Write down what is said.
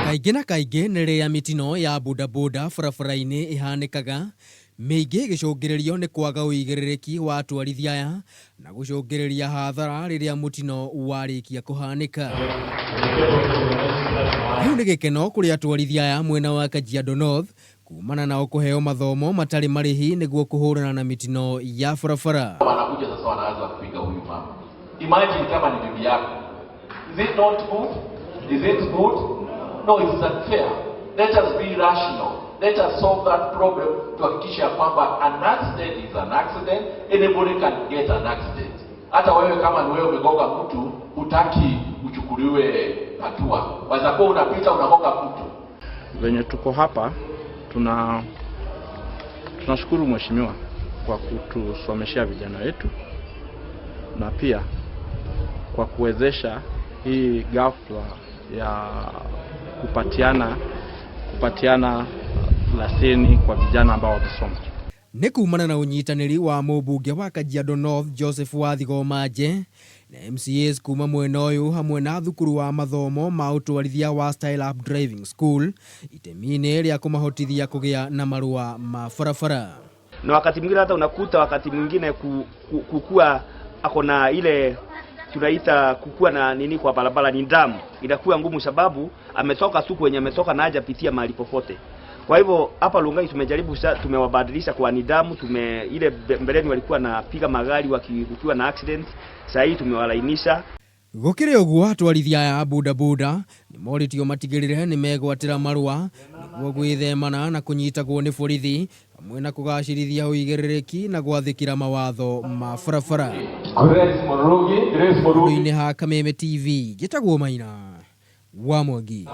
Kaingi na kaingi niria mitino ya bodaboda barabara-ini ihanikaga meigi gicungiririo ni kwaga uigiririki wa atwarithia aya na gucungiriria hathara riria mutino warikia kuhanika. Riu ni gikeno kuri atwarithia aya mwena wa Kajiado North kuumana nao kuheo mathomo matari marihi niguo kuhurana na mitino ya barabara. Wanakuja sasa wanaanza kupiga huyu mama. Imagine kama ni bibi yako. Is it not good? Is it good? No, it's unfair. Let us be rational. Let us solve that problem to hakikisha kwamba an accident is an accident. Anybody can get an accident. Hata wewe kama ni wewe umegonga mtu, hutaki uchukuliwe hatua. Waweza kuwa unapita unagonga mtu. Venye tuko hapa, tunashukuru mheshimiwa kwa kutusomeshia vijana wetu na pia kwa kuwezesha hii ghafla ya kupatiana leseni kwa vijana ambao wamesoma. Ni kuumana na unyitaniri wa mumbunge wa Kajiado North Joseph Wathigomaje na MCAs kuuma mwena uyu hamwe na thukuru wa mathomo ma utwarithia wa Style Up Driving School itemini ria kumahotithia kugia na marua ma barabara. Na wakati mwingine hata unakuta wakati mwingine kukua akona ile tunaita kukua na nini kwa barabara ni damu inakuwa ngumu, sababu ametoka tu kwenye ametoka na haja pitia mahali popote. Kwa hivyo hapa Lungai tumejaribu tumewabadilisha kwa nidhamu, ile mbeleni walikuwa na piga magari wakiwa na accident, sasa hii tumewalainisha. Gukire uguo atwarithia ya bodaboda ni moritio matigirire ni megwatira marua niguo gwithemana na kunyitagwo ni borithi hamwe na kugacirithia uigiririki na gwathikira mawatho ma barabara. Grace Murugi, ha Kameme TV, gitagwo Maina wa Mwangi.